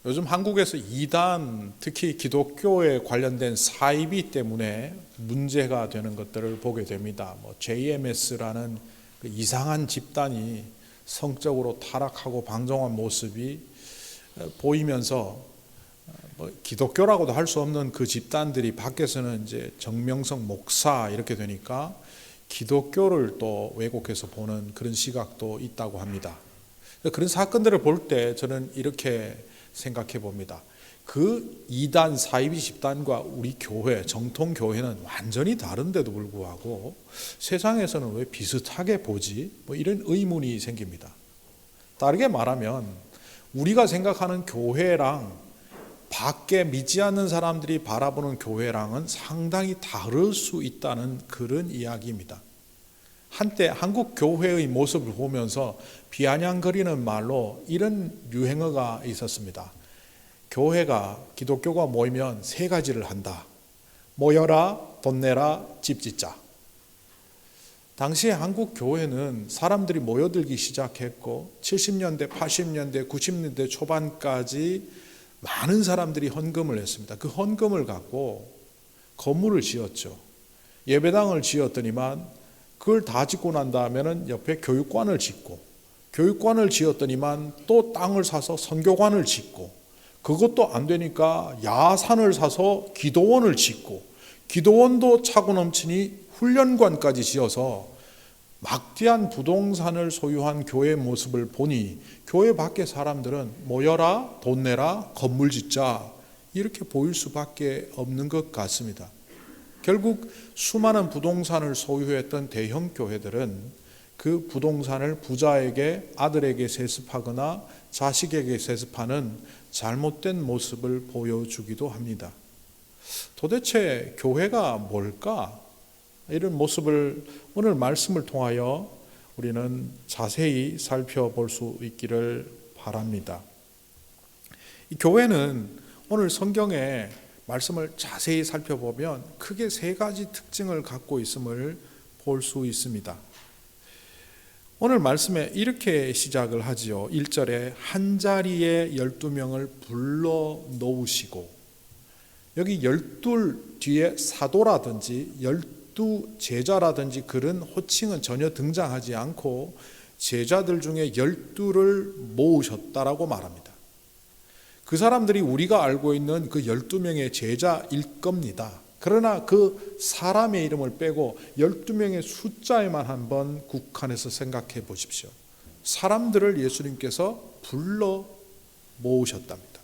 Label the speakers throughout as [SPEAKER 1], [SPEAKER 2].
[SPEAKER 1] 요즘 한국에서 이단, 특히 기독교에 관련된 사이비 때문에 문제가 되는 것들을 보게 됩니다. JMS라는 그 이상한 집단이 성적으로 타락하고 방종한 모습이 보이면서 기독교라고도 할 수 없는 그 집단들이 밖에서는 이제 정명석 목사 이렇게 되니까 기독교를 또 왜곡해서 보는 그런 시각도 있다고 합니다. 그런 사건들을 볼 때 저는 이렇게 생각해 봅니다. 그 이단 사이비 집단과 우리 교회, 정통 교회는 완전히 다른데도 불구하고 세상에서는 왜 비슷하게 보지? 이런 의문이 생깁니다. 다르게 말하면 우리가 생각하는 교회랑 밖에 믿지 않는 사람들이 바라보는 교회랑은 상당히 다를 수 있다는 그런 이야기입니다. 한때 한국 교회의 모습을 보면서 비아냥거리는 말로 이런 유행어가 있었습니다. 교회가, 기독교가 모이면 세 가지를 한다. 모여라, 돈 내라, 집 짓자. 당시에 한국 교회는 사람들이 모여들기 시작했고 70년대, 80년대, 90년대 초반까지 많은 사람들이 헌금을 했습니다. 그 헌금을 갖고 건물을 지었죠. 예배당을 지었더니만 그걸 다 짓고 난 다음에는 옆에 교육관을 짓고, 교육관을 지었더니만 또 땅을 사서 선교관을 짓고, 그것도 안 되니까 야산을 사서 기도원을 짓고, 기도원도 차고 넘치니 훈련관까지 지어서 막대한 부동산을 소유한 교회의 모습을 보니 교회 밖의 사람들은 모여라, 돈 내라, 건물 짓자 이렇게 보일 수밖에 없는 것 같습니다. 결국 수많은 부동산을 소유했던 대형 교회들은 그 부동산을 부자에게, 아들에게 세습하거나 자식에게 세습하는 잘못된 모습을 보여주기도 합니다. 도대체 교회가 뭘까? 이런 모습을 오늘 말씀을 통하여 우리는 자세히 살펴볼 수 있기를 바랍니다. 이 교회는 오늘 성경에 말씀을 자세히 살펴보면 크게 세 가지 특징을 갖고 있음을 볼 수 있습니다. 오늘 말씀에 이렇게 시작을 하지요. 1절에 한 자리에 12명을 불러 놓으시고, 여기 12 뒤에 사도라든지 12 제자라든지 그런 호칭은 전혀 등장하지 않고 제자들 중에 12를 모으셨다라고 말합니다. 그 사람들이 우리가 알고 있는 그 12명의 제자일 겁니다. 그러나 그 사람의 이름을 빼고 12명의 숫자에만 한번 국한해서 생각해 보십시오. 사람들을 예수님께서 불러 모으셨답니다.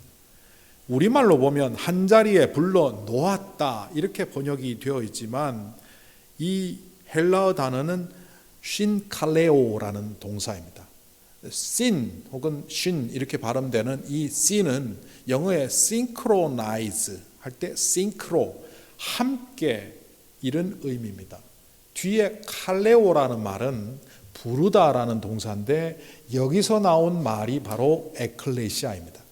[SPEAKER 1] 우리말로 보면 한 자리에 불러 놓았다 이렇게 번역이 되어 있지만 이 헬라어 단어는 신칼레오라는 동사입니다. sin 혹은 shin 이렇게 발음되는 이 sin은 영어의 synchronize 할 때 synchro 함께 이런 의미입니다. 뒤에 칼레오라는 말은 부르다라는 동사인데 여기서 나온 말이 바로 에클레시아입니다.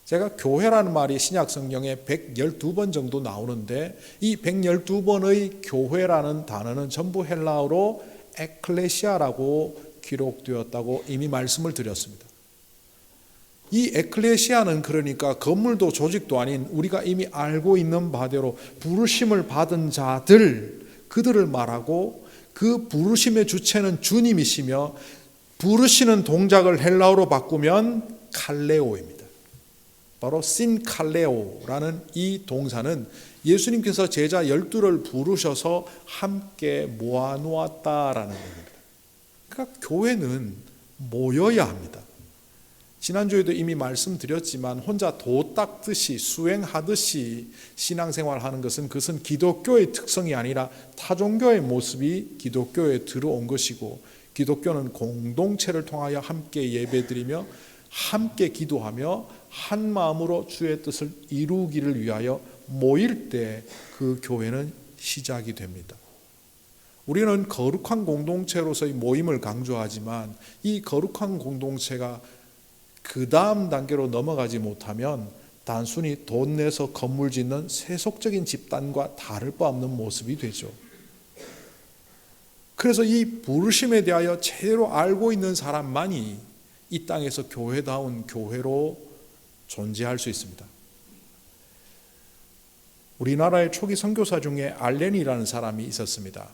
[SPEAKER 1] 제가 교회라는 말이 신약 성경에 112번 정도 나오는데 이 112번의 교회라는 단어는 전부 헬라어로 에클레시아라고 기록되었다고 이미 말씀을 드렸습니다. 이 에클레시아는 그러니까 건물도 조직도 아닌 우리가 이미 알고 있는 바대로 부르심을 받은 자들, 그들을 말하고 그 부르심의 주체는 주님이시며 부르시는 동작을 헬라어로 바꾸면 칼레오입니다. 바로 신칼레오라는 이 동사는 예수님께서 제자 12를 부르셔서 함께 모아놓았다라는 겁니다. 그러니까 교회는 모여야 합니다. 지난주에도 이미 말씀드렸지만 혼자 도 닦듯이 수행하듯이 신앙생활하는 그것은 기독교의 특성이 아니라 타종교의 모습이 기독교에 들어온 것이고 기독교는 공동체를 통하여 함께 예배드리며 함께 기도하며 한 마음으로 주의 뜻을 이루기를 위하여 모일 때 그 교회는 시작이 됩니다. 우리는 거룩한 공동체로서의 모임을 강조하지만 이 거룩한 공동체가 그 다음 단계로 넘어가지 못하면 단순히 돈 내서 건물 짓는 세속적인 집단과 다를 바 없는 모습이 되죠. 그래서 이 부르심에 대하여 제대로 알고 있는 사람만이 이 땅에서 교회다운 교회로 존재할 수 있습니다. 우리나라의 초기 선교사 중에 알렌이라는 사람이 있었습니다.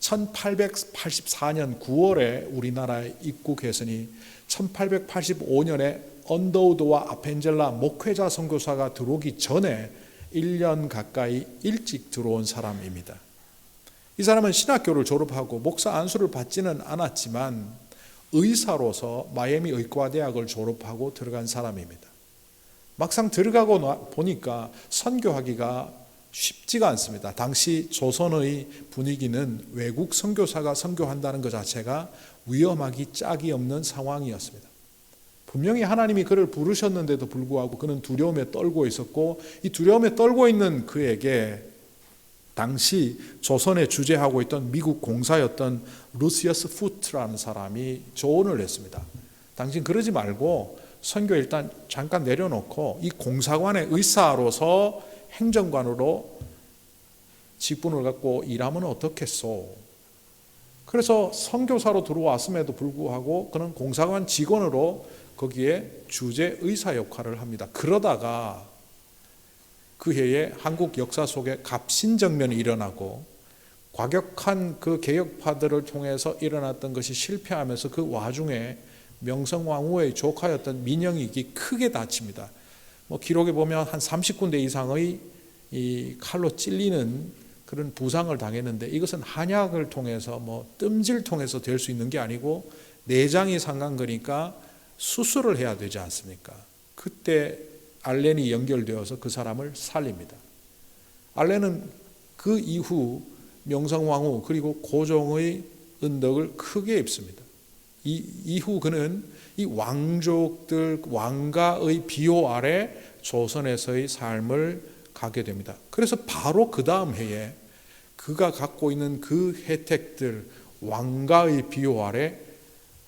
[SPEAKER 1] 1884년 9월에 우리나라에 입국했으니 1885년에 언더우드와 아펜젤라 목회자 선교사가 들어오기 전에 1년 가까이 일찍 들어온 사람입니다. 이 사람은 신학교를 졸업하고 목사 안수를 받지는 않았지만 의사로서 마이애미 의과대학을 졸업하고 들어간 사람입니다. 막상 들어가고 보니까 선교하기가 쉽지가 않습니다. 당시 조선의 분위기는 외국 선교사가 선교한다는 것 자체가 위험하기 짝이 없는 상황이었습니다. 분명히 하나님이 그를 부르셨는데도 불구하고 그는 두려움에 떨고 있었고, 이 두려움에 떨고 있는 그에게 당시 조선에 주재하고 있던 미국 공사였던 루시어스 푸트라는 사람이 조언을 했습니다. 당신 그러지 말고 선교 일단 잠깐 내려놓고 이 공사관의 의사로서 행정관으로 직분을 갖고 일하면 어떻겠소? 그래서 선교사로 들어왔음에도 불구하고 그는 공사관 직원으로 거기에 주재 의사 역할을 합니다. 그러다가 그 해에 한국 역사 속에 갑신정변이 일어나고 과격한 그 개혁파들을 통해서 일어났던 것이 실패하면서 그 와중에 명성황후의 조카였던 민영익이 크게 다칩니다. 기록에 보면 한 30군데 이상의 이 칼로 찔리는 그런 부상을 당했는데, 이것은 한약을 통해서 뜸질 통해서 될 수 있는 게 아니고 내장이 상한 거니까 수술을 해야 되지 않습니까? 그때 알렌이 연결되어서 그 사람을 살립니다. 알렌은 그 이후 명성황후 그리고 고종의 은덕을 크게 입습니다. 이후 그는 이 왕족들 왕가의 비호 아래 조선에서의 삶을 가게 됩니다. 그래서 바로 그 다음 해에 그가 갖고 있는 그 혜택들, 왕가의 비호 아래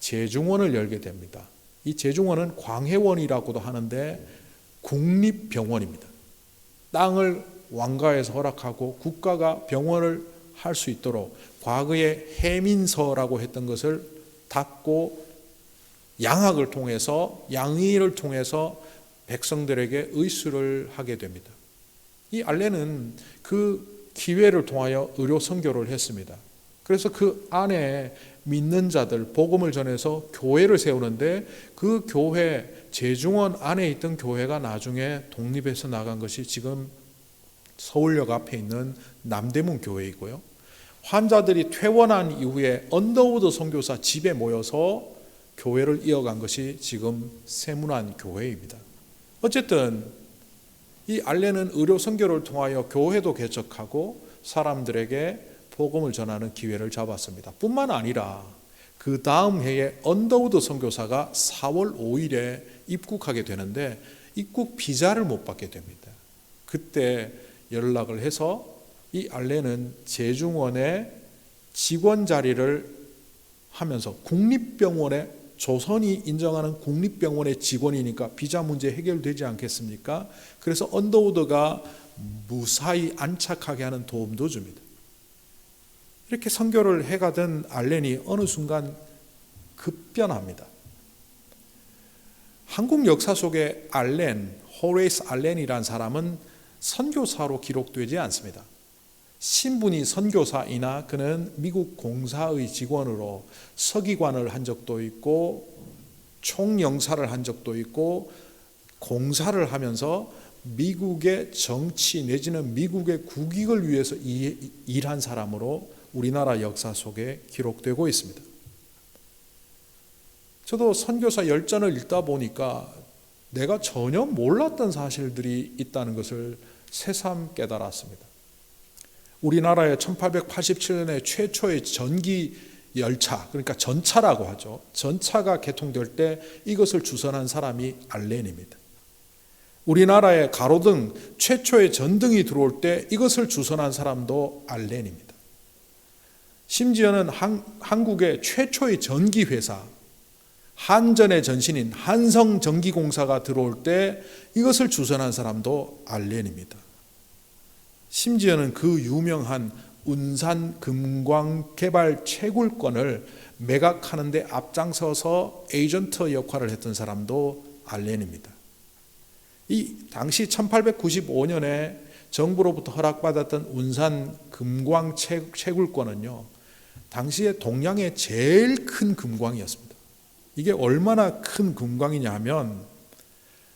[SPEAKER 1] 제중원을 열게 됩니다. 이 제중원은 광해원이라고도 하는데 국립병원입니다. 땅을 왕가에서 허락하고 국가가 병원을 할 수 있도록 과거에 해민서라고 했던 것을 닫고 양학을 통해서, 양의를 통해서 백성들에게 의술을 하게 됩니다. 이 알렌은 그 기회를 통하여 의료 선교를 했습니다. 그래서 그 안에 믿는 자들 복음을 전해서 교회를 세우는데, 그 교회 제중원 안에 있던 교회가 나중에 독립해서 나간 것이 지금 서울역 앞에 있는 남대문 교회이고요. 환자들이 퇴원한 이후에 언더우드 선교사 집에 모여서 교회를 이어간 것이 지금 세문안 교회입니다. 어쨌든 이 알렌은 의료 선교를 통하여 교회도 개척하고 사람들에게 복음을 전하는 기회를 잡았습니다. 뿐만 아니라 그 다음 해에 언더우드 선교사가 4월 5일에 입국하게 되는데 입국 비자를 못 받게 됩니다. 그때 연락을 해서 이 알렌은 제중원의 직원 자리를 하면서 국립병원에, 조선이 인정하는 국립병원의 직원이니까 비자 문제 해결되지 않겠습니까? 그래서 언더우드가 무사히 안착하게 하는 도움도 줍니다. 이렇게 선교를 해가던 알렌이 어느 순간 급변합니다. 한국 역사 속에 알렌, 호레이스 알렌이라는 사람은 선교사로 기록되지 않습니다. 신분이 선교사이나 그는 미국 공사의 직원으로 서기관을 한 적도 있고 총영사를 한 적도 있고 공사를 하면서 미국의 정치 내지는 미국의 국익을 위해서 일한 사람으로 우리나라 역사 속에 기록되고 있습니다. 저도 선교사 열전을 읽다 보니까 내가 전혀 몰랐던 사실들이 있다는 것을 새삼 깨달았습니다. 우리나라에 1887년에 최초의 전기 열차, 그러니까 전차라고 하죠. 전차가 개통될 때 이것을 주선한 사람이 알렌입니다. 우리나라에 가로등, 최초의 전등이 들어올 때 이것을 주선한 사람도 알렌입니다. 심지어는 한국의 최초의 전기회사, 한전의 전신인 한성전기공사가 들어올 때 이것을 주선한 사람도 알렌입니다. 심지어는 그 유명한 운산 금광 개발 채굴권을 매각하는 데 앞장서서 에이전트 역할을 했던 사람도 알렌입니다. 이 당시 1895년에 정부로부터 허락받았던 운산 금광 채굴권은요, 당시에 동양의 제일 큰 금광이었습니다. 이게 얼마나 큰 금광이냐 하면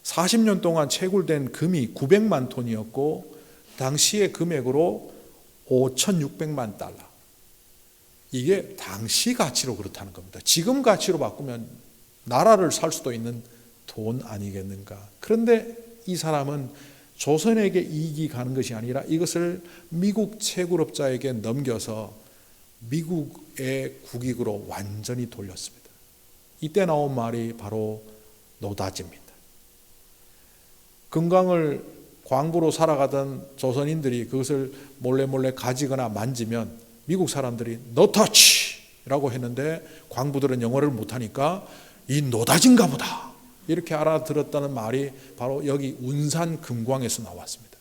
[SPEAKER 1] 40년 동안 채굴된 금이 900만 톤이었고 당시의 금액으로 5,600만 달러. 이게 당시 가치로 그렇다는 겁니다. 지금 가치로 바꾸면 나라를 살 수도 있는 돈 아니겠는가. 그런데 이 사람은 조선에게 이익이 가는 것이 아니라 이것을 미국 채굴업자에게 넘겨서 미국의 국익으로 완전히 돌렸습니다. 이때 나온 말이 바로 노다지입니다. 금광을 광부로 살아가던 조선인들이 그것을 몰래 가지거나 만지면 미국 사람들이 No touch라고 했는데 광부들은 영어를 못하니까 이 노다지인가 보다 이렇게 알아들었다는 말이 바로 여기 운산 금광에서 나왔습니다.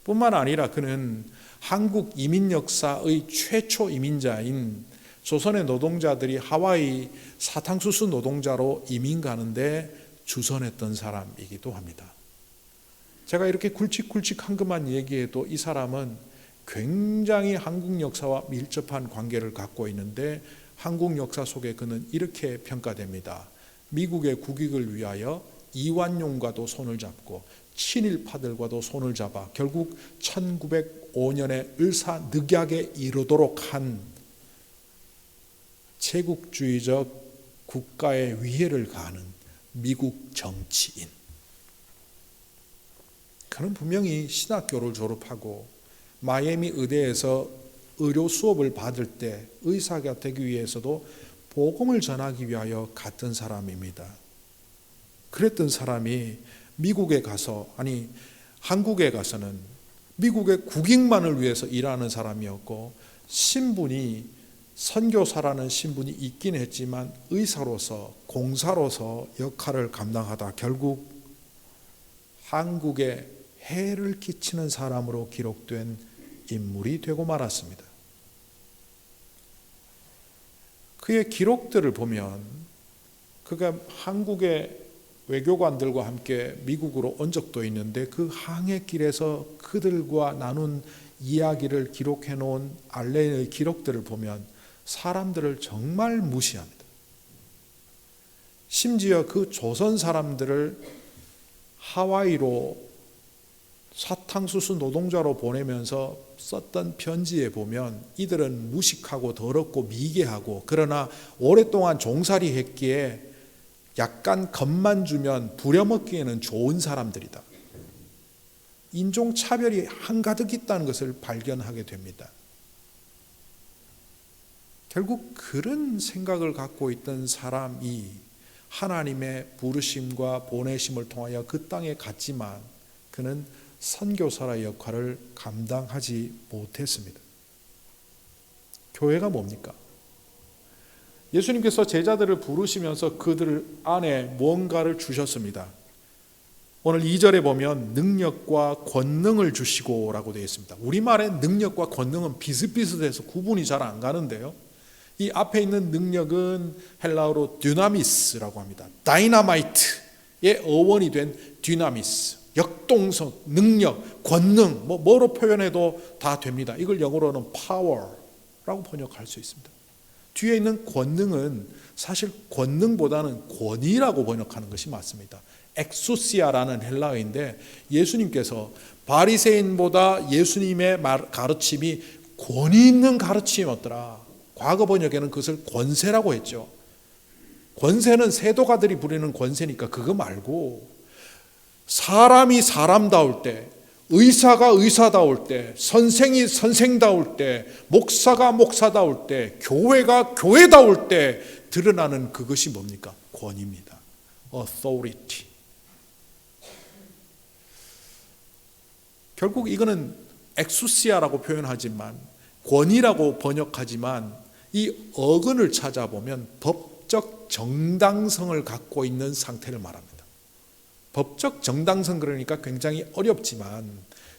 [SPEAKER 1] 뿐만 아니라 그는 한국 이민 역사의 최초 이민자인 조선의 노동자들이 하와이 사탕수수 노동자로 이민 가는데 주선했던 사람이기도 합니다. 제가 이렇게 굵직굵직한 것만 얘기해도 이 사람은 굉장히 한국 역사와 밀접한 관계를 갖고 있는데 한국 역사 속에 그는 이렇게 평가됩니다. 미국의 국익을 위하여 이완용과도 손을 잡고 친일파들과도 손을 잡아 결국 1905년에 을사늑약에 이르도록 한 제국주의적 국가의 위해를 가하는 미국 정치인. 그는 분명히 신학교를 졸업하고 마이애미 의대에서 의료 수업을 받을 때 의사가 되기 위해서도 복음을 전하기 위하여 갔던 사람입니다. 그랬던 사람이 미국에 가서, 아니 한국에 가서는 미국의 국익만을 위해서 일하는 사람이었고 신분이 선교사라는 신분이 있긴 했지만 의사로서 공사로서 역할을 감당하다 결국 한국에 해를 끼치는 사람으로 기록된 인물이 되고 말았습니다. 그의 기록들을 보면 그가 한국의 외교관들과 함께 미국으로 온 적도 있는데 그 항해길에서 그들과 나눈 이야기를 기록해 놓은 알렌의 기록들을 보면 사람들을 정말 무시합니다. 심지어 그 조선 사람들을 하와이로 사탕수수 노동자로 보내면서 썼던 편지에 보면 이들은 무식하고 더럽고 미개하고 그러나 오랫동안 종살이 했기에 약간 겁만 주면 부려먹기에는 좋은 사람들이다. 인종차별이 한가득 있다는 것을 발견하게 됩니다. 결국 그런 생각을 갖고 있던 사람이 하나님의 부르심과 보내심을 통하여 그 땅에 갔지만 그는 선교사의 역할을 감당하지 못했습니다. 교회가 뭡니까? 예수님께서 제자들을 부르시면서 그들 안에 무언가를 주셨습니다. 오늘 2절에 보면 능력과 권능을 주시고 라고 되어 있습니다. 우리말의 능력과 권능은 비슷비슷해서 구분이 잘 안 가는데요. 이 앞에 있는 능력은 헬라어로 dynamis라고 합니다. 다이나마이트의 어원이 된 dynamis, 역동성, 능력, 권능, 뭐로 표현해도 다 됩니다. 이걸 영어로는 power라고 번역할 수 있습니다. 뒤에 있는 권능은 사실 권능보다는 권위라고 번역하는 것이 맞습니다. 엑소시아라는 헬라어인데 예수님께서 바리새인보다 예수님의 가르침이 권위 있는 가르침이었더라. 과거 번역에는 그것을 권세라고 했죠. 권세는 세도가들이 부리는 권세니까 그거 말고 사람이 사람다울 때, 의사가 의사다울 때, 선생이 선생다울 때, 목사가 목사다울 때, 교회가 교회다울 때 드러나는 그것이 뭡니까? 권위입니다. authority. 결국 이거는 엑수시아라고 표현하지만 권위라고 번역하지만 이 어근을 찾아보면 법적 정당성을 갖고 있는 상태를 말합니다. 법적 정당성 그러니까 굉장히 어렵지만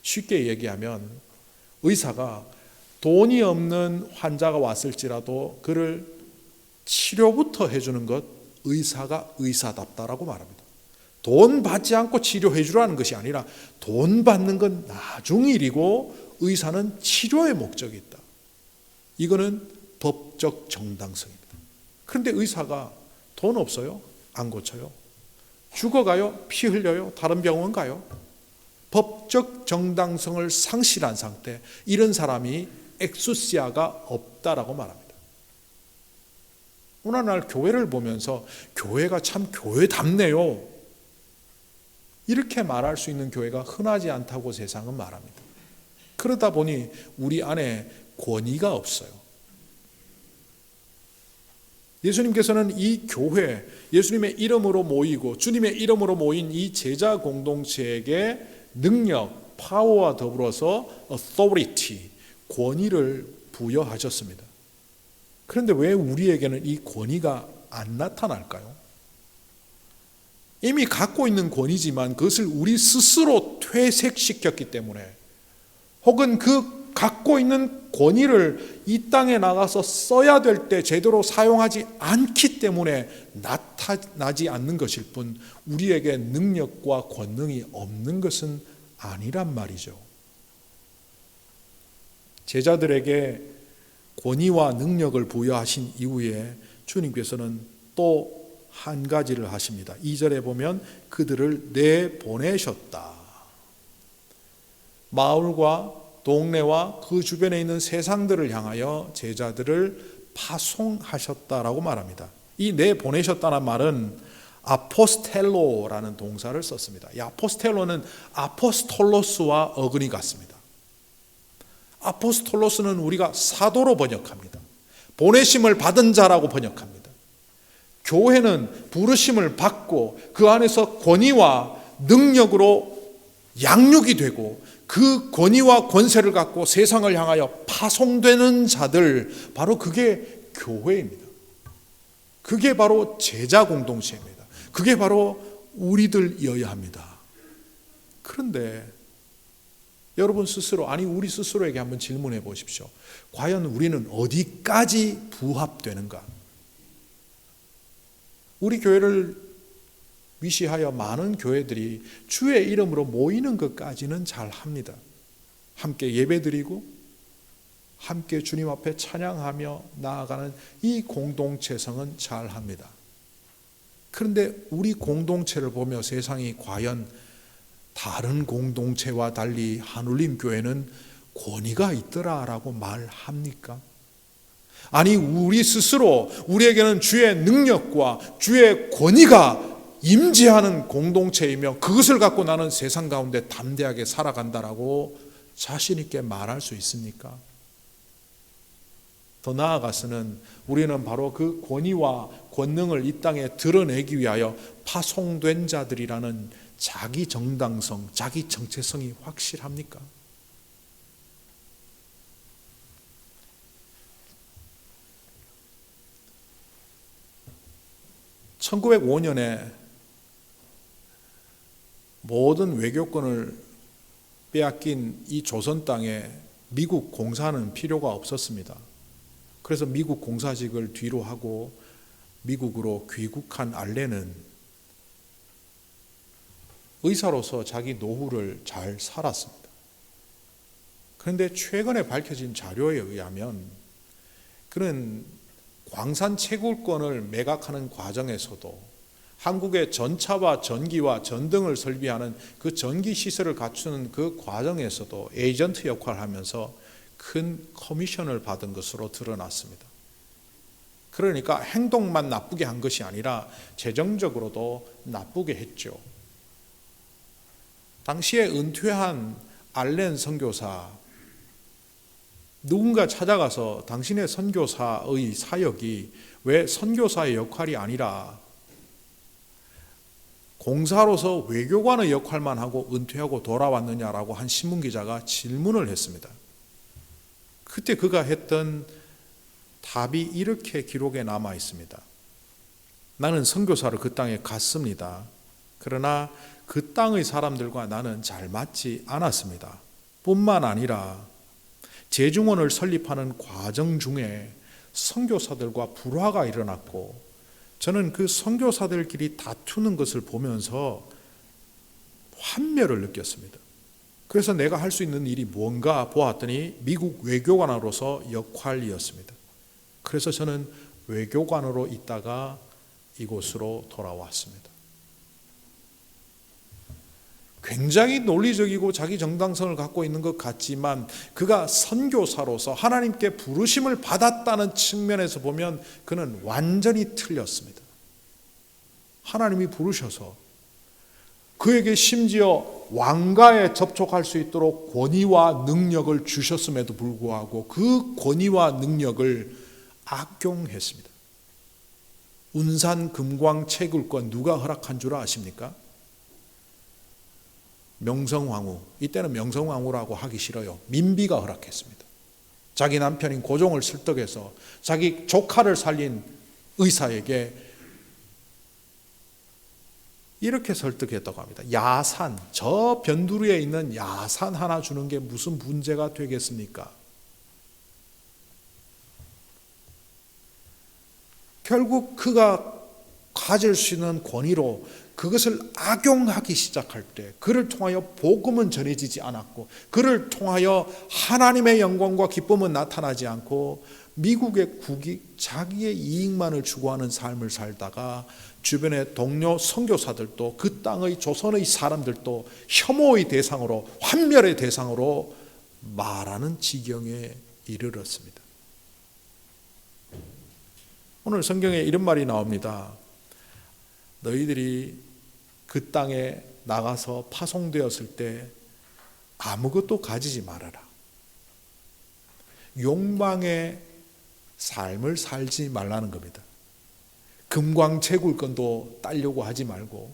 [SPEAKER 1] 쉽게 얘기하면 의사가 돈이 없는 환자가 왔을지라도 그를 치료부터 해주는 것 의사가 의사답다라고 말합니다. 돈 받지 않고 치료해 주라는 것이 아니라 돈 받는 건 나중 일이고 의사는 치료의 목적이 있다. 이거는 법적 정당성입니다. 그런데 의사가 돈 없어요? 안 고쳐요? 죽어가요? 피 흘려요? 다른 병원 가요? 법적 정당성을 상실한 상태, 이런 사람이 엑수시아가 없다라고 말합니다. 어느 날 교회를 보면서 교회가 참 교회답네요, 이렇게 말할 수 있는 교회가 흔하지 않다고 세상은 말합니다. 그러다 보니 우리 안에 권위가 없어요. 예수님께서는 이 교회, 예수님의 이름으로 모이고 주님의 이름으로 모인 이 제자 공동체에게 능력, 파워와 더불어서 authority, 권위를 부여하셨습니다. 그런데 왜 우리에게는 이 권위가 안 나타날까요? 이미 갖고 있는 권위지만 그것을 우리 스스로 퇴색시켰기 때문에, 혹은 그 갖고 있는 권위를 이 땅에 나가서 써야 될 때 제대로 사용하지 않기 때문에 나타나지 않는 것일 뿐, 우리에게 능력과 권능이 없는 것은 아니란 말이죠. 제자들에게 권위와 능력을 부여하신 이후에 주님께서는 또 한 가지를 하십니다. 2절에 보면 그들을 내보내셨다. 마을과 동네와 그 주변에 있는 세상들을 향하여 제자들을 파송하셨다라고 말합니다. 이 내보내셨다는 말은 아포스텔로라는 동사를 썼습니다. 이 아포스텔로는 아포스톨로스와 어근이 같습니다. 아포스톨로스는 우리가 사도로 번역합니다. 보내심을 받은 자라고 번역합니다. 교회는 부르심을 받고 그 안에서 권위와 능력으로 양육이 되고 그 권위와 권세를 갖고 세상을 향하여 파송되는 자들, 바로 그게 교회입니다. 그게 바로 제자 공동체입니다. 그게 바로 우리들이어야 합니다. 그런데 여러분 스스로, 아니 우리 스스로에게 한번 질문해 보십시오. 과연 우리는 어디까지 부합되는가? 우리 교회를 위시하여 많은 교회들이 주의 이름으로 모이는 것까지는 잘 합니다. 함께 예배드리고 함께 주님 앞에 찬양하며 나아가는 이 공동체성은 잘 합니다. 그런데 우리 공동체를 보며 세상이 과연 다른 공동체와 달리 한울림 교회는 권위가 있더라라고 말합니까? 아니 우리 스스로 우리에게는 주의 능력과 주의 권위가 임재하는 공동체이며 그것을 갖고 나는 세상 가운데 담대하게 살아간다라고 자신 있게 말할 수 있습니까? 더 나아가서는 우리는 바로 그 권위와 권능을 이 땅에 드러내기 위하여 파송된 자들이라는 자기 정당성, 자기 정체성이 확실합니까? 1905년에 모든 외교권을 빼앗긴 이 조선 땅에 미국 공사는 필요가 없었습니다. 그래서 미국 공사직을 뒤로 하고 미국으로 귀국한 알렌은 의사로서 자기 노후를 잘 살았습니다. 그런데 최근에 밝혀진 자료에 의하면 그는 광산 채굴권을 매각하는 과정에서도 한국의 전차와 전기와 전등을 설비하는 그 전기 시설을 갖추는 그 과정에서도 에이전트 역할을 하면서 큰 커미션을 받은 것으로 드러났습니다. 그러니까 행동만 나쁘게 한 것이 아니라 재정적으로도 나쁘게 했죠. 당시에 은퇴한 알렌 선교사, 누군가 찾아가서 당신의 선교사의 사역이 왜 선교사의 역할이 아니라 공사로서 외교관의 역할만 하고 은퇴하고 돌아왔느냐라고 한 신문기자가 질문을 했습니다. 그때 그가 했던 답이 이렇게 기록에 남아 있습니다. 나는 선교사로 그 땅에 갔습니다. 그러나 그 땅의 사람들과 나는 잘 맞지 않았습니다. 뿐만 아니라 재중원을 설립하는 과정 중에 선교사들과 불화가 일어났고 저는 그 선교사들끼리 다투는 것을 보면서 환멸을 느꼈습니다. 그래서 내가 할 수 있는 일이 뭔가 보았더니 미국 외교관으로서 역할이었습니다. 그래서 저는 외교관으로 있다가 이곳으로 돌아왔습니다. 굉장히 논리적이고 자기 정당성을 갖고 있는 것 같지만 그가 선교사로서 하나님께 부르심을 받았다는 측면에서 보면 그는 완전히 틀렸습니다. 하나님이 부르셔서 그에게 심지어 왕가에 접촉할 수 있도록 권위와 능력을 주셨음에도 불구하고 그 권위와 능력을 악용했습니다. 운산 금광 채굴권 누가 허락한 줄 아십니까? 명성황후, 이때는 명성황후라고 하기 싫어요. 민비가 허락했습니다. 자기 남편인 고종을 설득해서 자기 조카를 살린 의사에게 이렇게 설득했다고 합니다. 야산, 저 변두리에 있는 야산 하나 주는 게 무슨 문제가 되겠습니까? 결국 그가 가질 수 있는 권위로 그것을 악용하기 시작할 때 그를 통하여 복음은 전해지지 않았고 그를 통하여 하나님의 영광과 기쁨은 나타나지 않고 미국의 국익, 자기의 이익만을 추구하는 삶을 살다가 주변의 동료 선교사들도 그 땅의 조선의 사람들도 혐오의 대상으로 환멸의 대상으로 말하는 지경에 이르렀습니다. 오늘 성경에 이런 말이 나옵니다. 너희들이 그 땅에 나가서 파송되었을 때 아무것도 가지지 말아라. 욕망의 삶을 살지 말라는 겁니다. 금광채굴권도 따려고 하지 말고,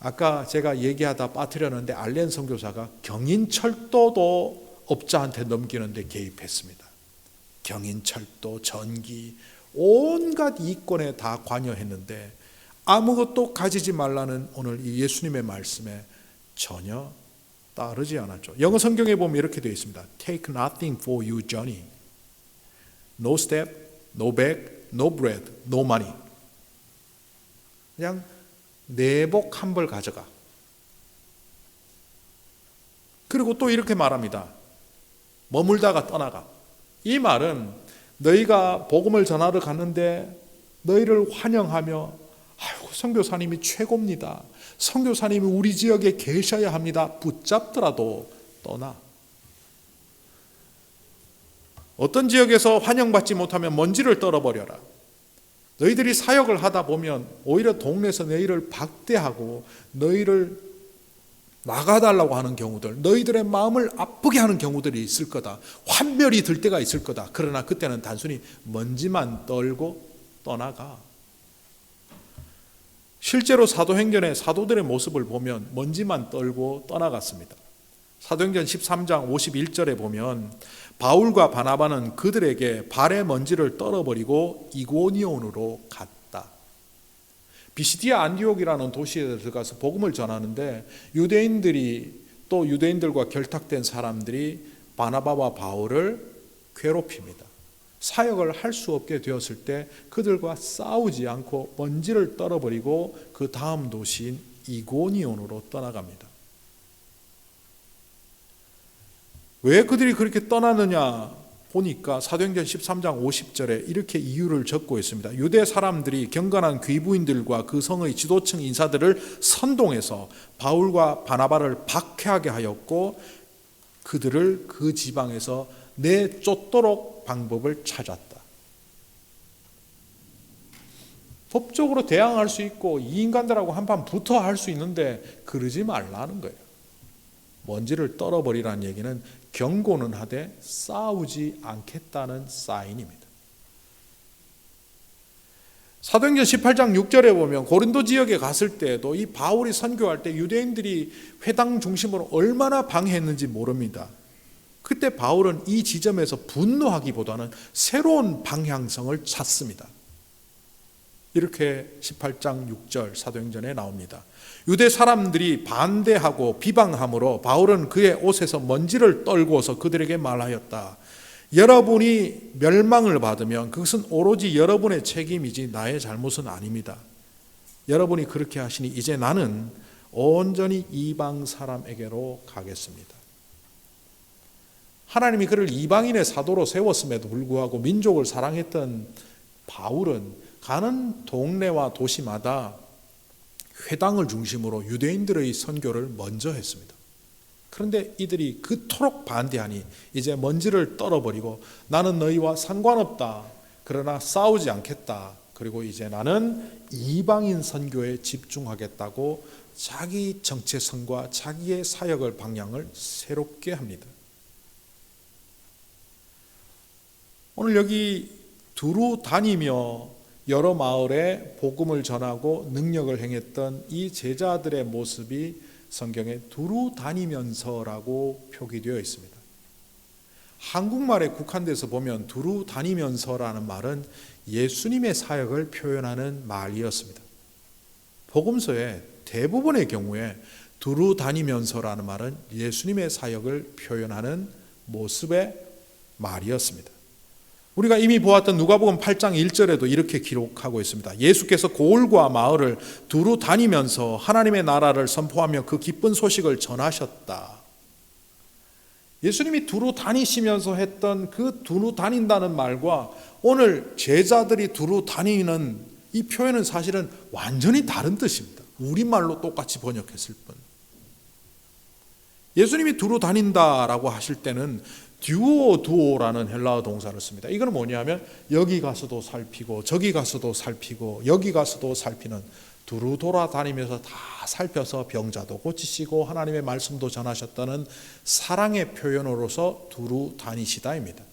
[SPEAKER 1] 아까 제가 얘기하다 빠뜨렸는데 알렌 선교사가 경인철도도 업자한테 넘기는데 개입했습니다. 경인철도, 전기, 온갖 이권에 다 관여했는데 아무것도 가지지 말라는 오늘 이 예수님의 말씀에 전혀 따르지 않았죠. 영어 성경에 보면 이렇게 되어 있습니다. Take nothing for your journey. No step, no bag, no bread, no money. 그냥 내복 한 벌 가져가. 그리고 또 이렇게 말합니다. 머물다가 떠나가. 이 말은 너희가 복음을 전하러 갔는데 너희를 환영하며 아이고 선교사님이 최고입니다. 선교사님이 우리 지역에 계셔야 합니다. 붙잡더라도 떠나. 어떤 지역에서 환영받지 못하면 먼지를 떨어버려라. 너희들이 사역을 하다 보면 오히려 동네에서 너희를 박대하고 너희를 나가달라고 하는 경우들, 너희들의 마음을 아프게 하는 경우들이 있을 거다. 환멸이 들 때가 있을 거다. 그러나 그때는 단순히 먼지만 떨고 떠나가. 실제로 사도행전의 사도들의 모습을 보면 먼지만 떨고 떠나갔습니다. 사도행전 13장 51절에 보면 바울과 바나바는 그들에게 발의 먼지를 떨어버리고 이고니온으로 갔다. 비시디아 안디옥이라는 도시에 들어가서 복음을 전하는데 유대인들이 또 유대인들과 결탁된 사람들이 바나바와 바울을 괴롭힙니다. 사역을 할 수 없게 되었을 때 그들과 싸우지 않고 먼지를 떨어버리고 그 다음 도시인 이고니온으로 떠나갑니다. 왜 그들이 그렇게 떠나느냐 보니까 사도행전 13장 50절에 이렇게 이유를 적고 있습니다. 유대 사람들이 경건한 귀부인들과 그 성의 지도층 인사들을 선동해서 바울과 바나바를 박해하게 하였고 그들을 그 지방에서 내쫓도록 방법을 찾았다. 법적으로 대항할 수 있고 이 인간들하고 한판 붙어 할 수 있는데 그러지 말라는 거예요. 먼지를 떨어버리라는 얘기는 경고는 하되 싸우지 않겠다는 사인입니다. 사도행전 18장 6절에 보면 고린도 지역에 갔을 때도 이 바울이 선교할 때 유대인들이 회당 중심으로 얼마나 방해했는지 모릅니다. 그때 바울은 이 지점에서 분노하기보다는 새로운 방향성을 찾습니다. 이렇게 18장 6절 사도행전에 나옵니다. 유대 사람들이 반대하고 비방함으로 바울은 그의 옷에서 먼지를 떨고서 그들에게 말하였다. 여러분이 멸망을 받으면 그것은 오로지 여러분의 책임이지 나의 잘못은 아닙니다. 여러분이 그렇게 하시니 이제 나는 온전히 이방 사람에게로 가겠습니다. 하나님이 그를 이방인의 사도로 세웠음에도 불구하고 민족을 사랑했던 바울은 가는 동네와 도시마다 회당을 중심으로 유대인들의 선교를 먼저 했습니다. 그런데 이들이 그토록 반대하니 이제 먼지를 떨어버리고 나는 너희와 상관없다. 그러나 싸우지 않겠다. 그리고 이제 나는 이방인 선교에 집중하겠다고 자기 정체성과 자기의 사역을 방향을 새롭게 합니다. 오늘 여기 두루 다니며 여러 마을에 복음을 전하고 능력을 행했던 이 제자들의 모습이 성경에 두루 다니면서라고 표기되어 있습니다. 한국말에 국한돼서 보면 두루 다니면서라는 말은 예수님의 사역을 표현하는 말이었습니다. 복음서의 대부분의 경우에 두루 다니면서라는 말은 예수님의 사역을 표현하는 모습의 말이었습니다. 우리가 이미 보았던 누가복음 8장 1절에도 이렇게 기록하고 있습니다. 예수께서 고을과 마을을 두루 다니면서 하나님의 나라를 선포하며 그 기쁜 소식을 전하셨다. 예수님이 두루 다니시면서 했던 그 두루 다닌다는 말과 오늘 제자들이 두루 다니는 이 표현은 사실은 완전히 다른 뜻입니다. 우리말로 똑같이 번역했을 뿐. 예수님이 두루 다닌다라고 하실 때는 듀오두오라는 헬라어 동사를 씁니다. 이건 뭐냐면 여기 가서도 살피고 저기 가서도 살피고 여기 가서도 살피는, 두루 돌아다니면서 다 살펴서 병자도 고치시고 하나님의 말씀도 전하셨다는 사랑의 표현으로서 두루 다니시다입니다.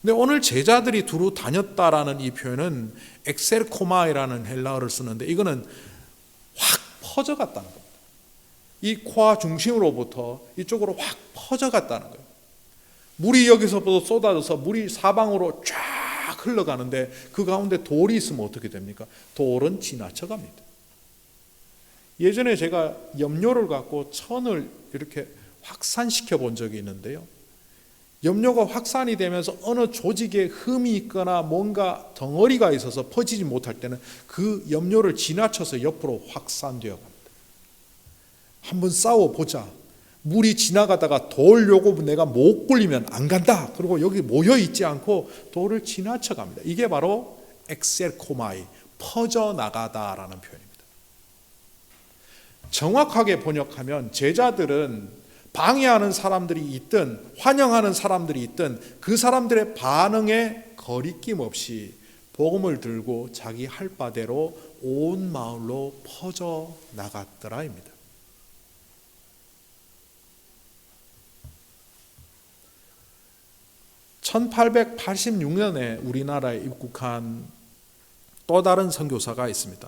[SPEAKER 1] 근데 오늘 제자들이 두루 다녔다라는 이 표현은 엑셀코마이라는 헬라어를 쓰는데 이거는 확 퍼져갔다는 겁니다. 이 코아 중심으로부터 이쪽으로 확 퍼져갔다는 거예요. 물이 여기서부터 쏟아져서 물이 사방으로 쫙 흘러가는데 그 가운데 돌이 있으면 어떻게 됩니까? 돌은 지나쳐 갑니다. 예전에 제가 염료를 갖고 천을 이렇게 확산시켜 본 적이 있는데요. 염료가 확산이 되면서 어느 조직에 흠이 있거나 뭔가 덩어리가 있어서 퍼지지 못할 때는 그 염료를 지나쳐서 옆으로 확산되어 갑니다. 한번 싸워보자. 물이 지나가다가 돌 요거 내가 못 굴리면 안 간다. 그리고 여기 모여 있지 않고 돌을 지나쳐 갑니다. 이게 바로 엑셀코마이, 퍼져나가다라는 표현입니다. 정확하게 번역하면 제자들은 방해하는 사람들이 있든 환영하는 사람들이 있든 그 사람들의 반응에 거리낌 없이 복음을 들고 자기 할 바대로 온 마을로 퍼져나갔더라입니다. 1886년에 우리나라에 입국한 또 다른 선교사가 있습니다.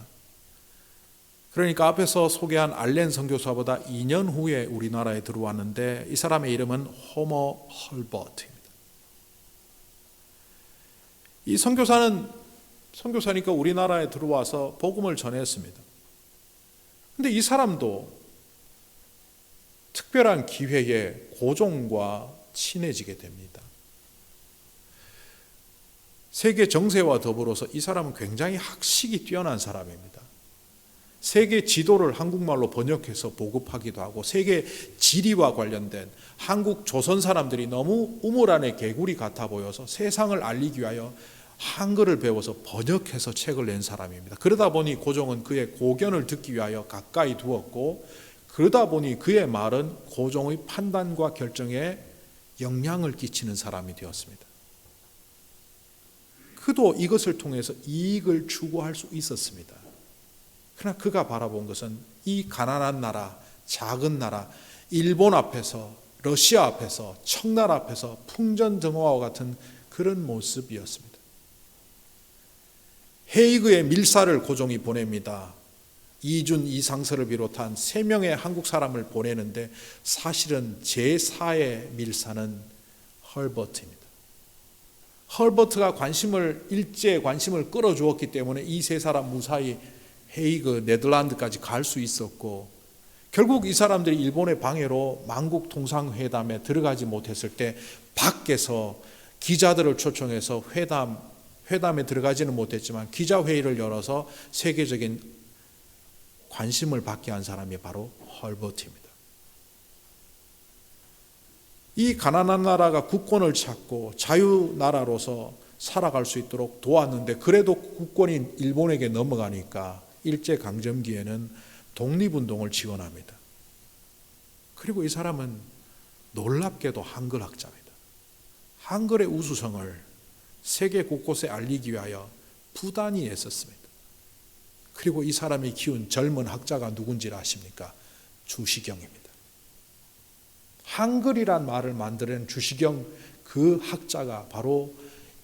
[SPEAKER 1] 그러니까 앞에서 소개한 알렌 선교사보다 2년 후에 우리나라에 들어왔는데 이 사람의 이름은 호머 헐버트입니다. 이 선교사니까 우리나라에 들어와서 복음을 전했습니다. 그런데 이 사람도 특별한 기회에 고종과 친해지게 됩니다. 세계 정세와 더불어서 이 사람은 굉장히 학식이 뛰어난 사람입니다. 세계 지도를 한국말로 번역해서 보급하기도 하고 세계 지리와 관련된 한국 조선 사람들이 너무 우물 안에 개구리 같아 보여서 세상을 알리기 위하여 한글을 배워서 번역해서 책을 낸 사람입니다. 그러다 보니 고종은 그의 고견을 듣기 위하여 가까이 두었고 그러다 보니 그의 말은 고종의 판단과 결정에 영향을 끼치는 사람이 되었습니다. 그도 이것을 통해서 이익을 추구할 수 있었습니다. 그러나 그가 바라본 것은 이 가난한 나라, 작은 나라, 일본 앞에서, 러시아 앞에서, 청나라 앞에서 풍전등화와 같은 그런 모습이었습니다. 헤이그의 밀사를 고종이 보냅니다. 이준, 이상서를 비롯한 3명의 한국 사람을 보내는데 사실은 제4의 밀사는 헐버트입니다. 헐버트가 일제의 관심을 끌어주었기 때문에 이 3사람 무사히 헤이그, 네덜란드까지 갈 수 있었고 결국 이 사람들이 일본의 방해로 만국 통상회담에 들어가지 못했을 때 밖에서 기자들을 초청해서 회담에 들어가지는 못했지만 기자회의를 열어서 세계적인 관심을 받게 한 사람이 바로 헐버트입니다. 이 가난한 나라가 국권을 찾고 자유나라로서 살아갈 수 있도록 도왔는데 그래도 국권이 일본에게 넘어가니까 일제강점기에는 독립운동을 지원합니다. 그리고 이 사람은 놀랍게도 한글 학자입니다. 한글의 우수성을 세계 곳곳에 알리기 위하여 부단히 애썼습니다. 그리고 이 사람이 키운 젊은 학자가 누군지 아십니까? 주시경입니다. 한글이란 말을 만드는 주시경 그 학자가 바로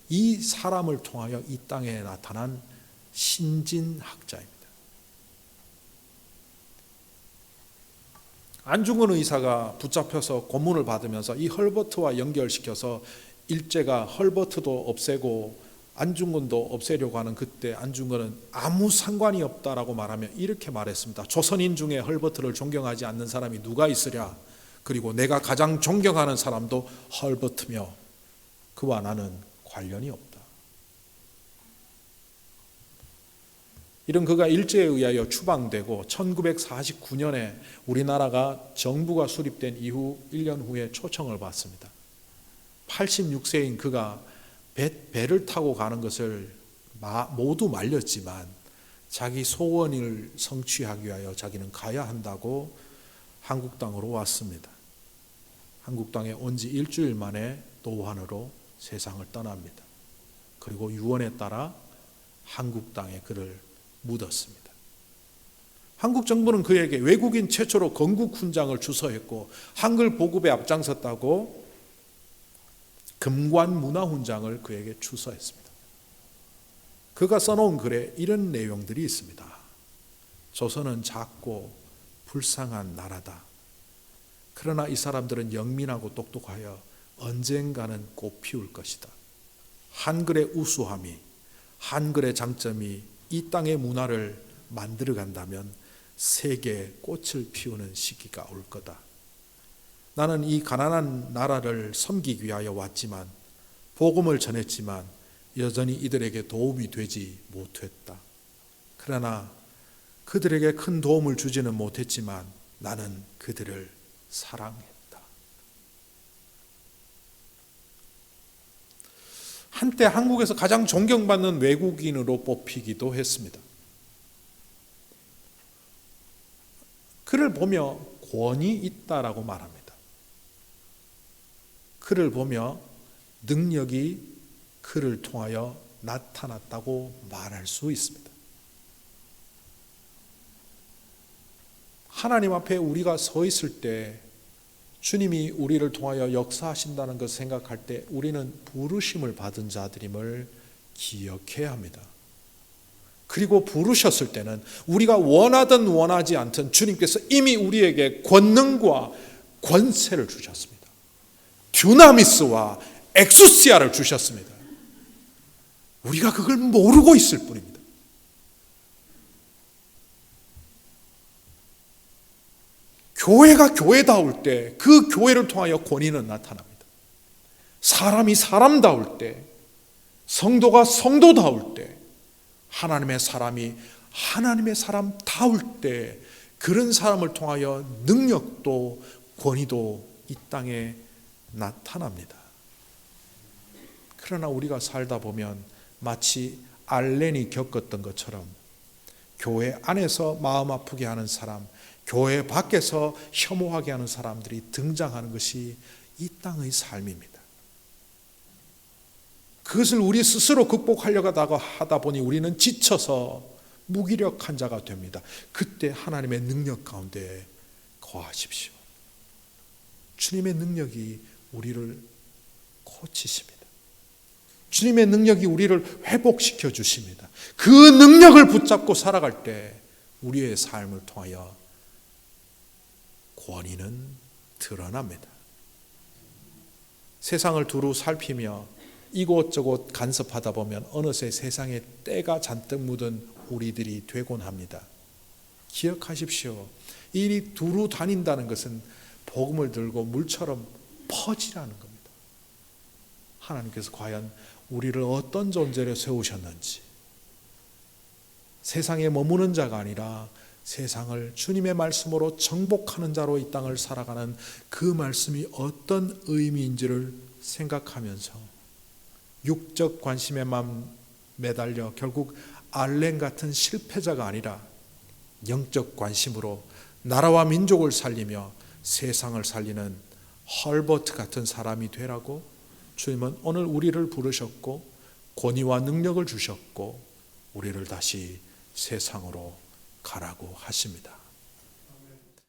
[SPEAKER 1] 이 사람을 통하여 이 땅에 나타난 신진학자입니다. 안중근 의사가 붙잡혀서 고문을 받으면서 이 헐버트와 연결시켜서 일제가 헐버트도 없애고 안중근도 없애려고 하는 그때 안중근은 아무 상관이 없다라고 말하며 이렇게 말했습니다. 조선인 중에 헐버트를 존경하지 않는 사람이 누가 있으랴? 그리고 내가 가장 존경하는 사람도 헐버트며 그와 나는 관련이 없다. 이런 그가 일제에 의하여 추방되고 1949년에 우리나라가 정부가 수립된 이후 1년 후에 초청을 받습니다. 86세인 그가 배를 타고 가는 것을 모두 말렸지만 자기 소원을 성취하기 위하여 자기는 가야 한다고 한국 땅으로 왔습니다. 한국 땅에 온 지 일주일 만에 노환으로 세상을 떠납니다. 그리고 유언에 따라 한국 땅에 그를 묻었습니다. 한국 정부는 그에게 외국인 최초로 건국 훈장을 주서했고 한글 보급에 앞장섰다고 금관 문화 훈장을 그에게 주서했습니다. 그가 써놓은 글에 이런 내용들이 있습니다. 조선은 작고 불쌍한 나라다. 그러나 이 사람들은 영민하고 똑똑하여 언젠가는 꽃 피울 것이다. 한글의 우수함이, 한글의 장점이 이 땅의 문화를 만들어 간다면 세계에 꽃을 피우는 시기가 올 거다. 나는 이 가난한 나라를 섬기기 위하여 왔지만 복음을 전했지만 여전히 이들에게 도움이 되지 못했다. 그러나 그들에게 큰 도움을 주지는 못했지만 나는 그들을 사랑했다. 한때 한국에서 가장 존경받는 외국인으로 뽑히기도 했습니다. 그를 보며 권위 있다라고 말합니다. 그를 보며 능력이 그를 통하여 나타났다고 말할 수 있습니다. 하나님 앞에 우리가 서 있을 때 주님이 우리를 통하여 역사하신다는 것을 생각할 때 우리는 부르심을 받은 자들임을 기억해야 합니다. 그리고 부르셨을 때는 우리가 원하든 원하지 않든 주님께서 이미 우리에게 권능과 권세를 주셨습니다. 듀나미스와 엑수시아를 주셨습니다. 우리가 그걸 모르고 있을 뿐입니다. 교회가 교회다울 때 그 교회를 통하여 권위는 나타납니다. 사람이 사람다울 때, 성도가 성도다울 때, 하나님의 사람이 하나님의 사람다울 때 그런 사람을 통하여 능력도 권위도 이 땅에 나타납니다. 그러나 우리가 살다 보면 마치 알렌이 겪었던 것처럼 교회 안에서 마음 아프게 하는 사람, 교회 밖에서 혐오하게 하는 사람들이 등장하는 것이 이 땅의 삶입니다. 그것을 우리 스스로 극복하려고 하다 보니 우리는 지쳐서 무기력한 자가 됩니다. 그때 하나님의 능력 가운데 거하십시오. 주님의 능력이 우리를 고치십니다. 주님의 능력이 우리를 회복시켜 주십니다. 그 능력을 붙잡고 살아갈 때 우리의 삶을 통하여 권위는 드러납니다. 세상을 두루 살피며 이곳저곳 간섭하다 보면 어느새 세상에 때가 잔뜩 묻은 우리들이 되곤 합니다. 기억하십시오. 일이 두루 다닌다는 것은 복음을 들고 물처럼 퍼지라는 겁니다. 하나님께서 과연 우리를 어떤 존재로 세우셨는지, 세상에 머무는 자가 아니라 세상을 주님의 말씀으로 정복하는 자로 이 땅을 살아가는 그 말씀이 어떤 의미인지를 생각하면서 육적 관심에만 매달려 결국 알렌 같은 실패자가 아니라 영적 관심으로 나라와 민족을 살리며 세상을 살리는 헐버트 같은 사람이 되라고 주님은 오늘 우리를 부르셨고 권위와 능력을 주셨고 우리를 다시 세상으로 가라고 하십니다.